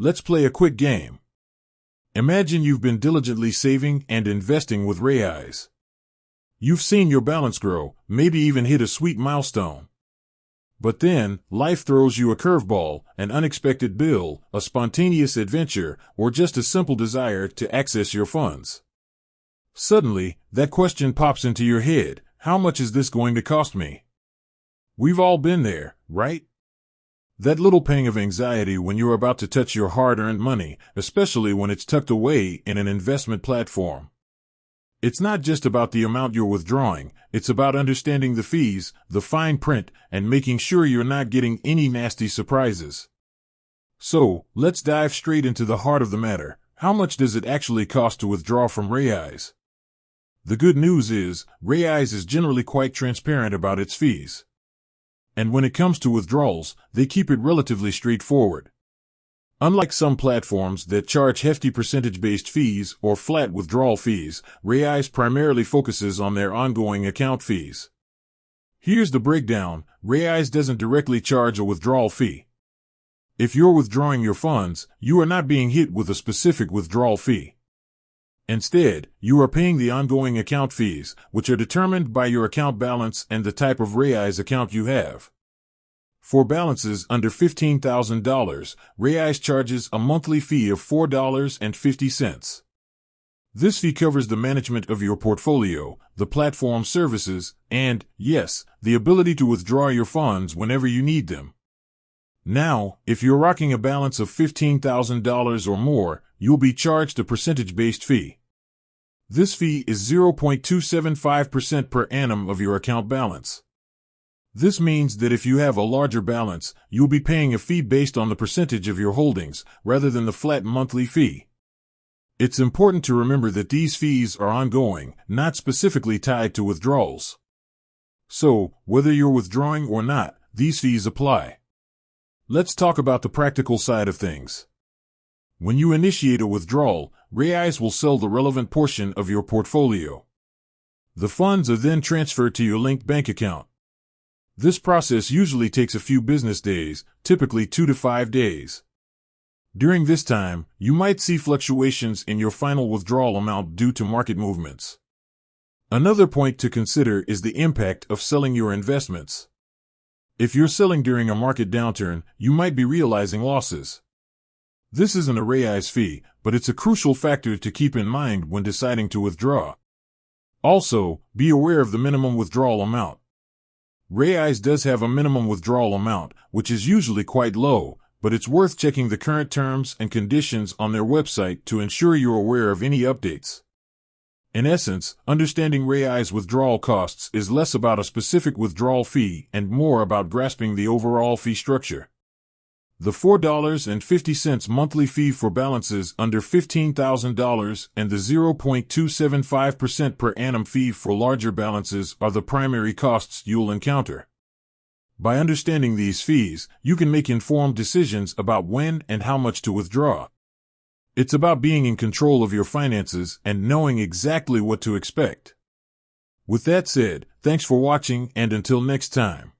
let's play a quick game. Imagine you've been diligently saving and investing with Raiz. You've seen your balance grow, maybe even hit a sweet milestone. But then, life throws you a curveball, an unexpected bill, a spontaneous adventure, or just a simple desire to access your funds. Suddenly, that question pops into your head: how much is this going to cost me? We've all been there, right? That little pang of anxiety when you're about to touch your hard-earned money, especially when it's tucked away in an investment platform. It's not just about the amount you're withdrawing, it's about understanding the fees, the fine print, and making sure you're not getting any nasty surprises. So, let's dive straight into the heart of the matter. How much does it actually cost to withdraw from Raiz? The good news is, Raiz is generally quite transparent about its fees. And when it comes to withdrawals, they keep it relatively straightforward. Unlike some platforms that charge hefty percentage-based fees or flat withdrawal fees, Raiz primarily focuses on their ongoing account fees. Here's the breakdown: Raiz doesn't directly charge a withdrawal fee. If you're withdrawing your funds, you are not being hit with a specific withdrawal fee. Instead, you are paying the ongoing account fees, which are determined by your account balance and the type of Raiz account you have. For balances under $15,000, Raiz charges a monthly fee of $4.50. This fee covers the management of your portfolio, the platform services, and, yes, the ability to withdraw your funds whenever you need them. Now, if you're rocking a balance of $15,000 or more, you'll be charged a percentage-based fee. This fee is 0.275% per annum of your account balance. This means that if you have a larger balance, you'll be paying a fee based on the percentage of your holdings, rather than the flat monthly fee. It's important to remember that these fees are ongoing, not specifically tied to withdrawals. So, whether you're withdrawing or not, these fees apply. Let's talk about the practical side of things. When you initiate a withdrawal, Raiz will sell the relevant portion of your portfolio. The funds are then transferred to your linked bank account. This process usually takes a few business days, typically 2 to 5 days. During this time, you might see fluctuations in your final withdrawal amount due to market movements. Another point to consider is the impact of selling your investments. If you're selling during a market downturn, you might be realizing losses. This isn't a Raiz fee, but it's a crucial factor to keep in mind when deciding to withdraw. Also, be aware of the minimum withdrawal amount. Raiz does have a minimum withdrawal amount, which is usually quite low, but it's worth checking the current terms and conditions on their website to ensure you're aware of any updates. In essence, understanding Raiz withdrawal costs is less about a specific withdrawal fee and more about grasping the overall fee structure. The $4.50 monthly fee for balances under $15,000 and the 0.275% per annum fee for larger balances are the primary costs you'll encounter. By understanding these fees, you can make informed decisions about when and how much to withdraw. It's about being in control of your finances and knowing exactly what to expect. With that said, thanks for watching, and until next time.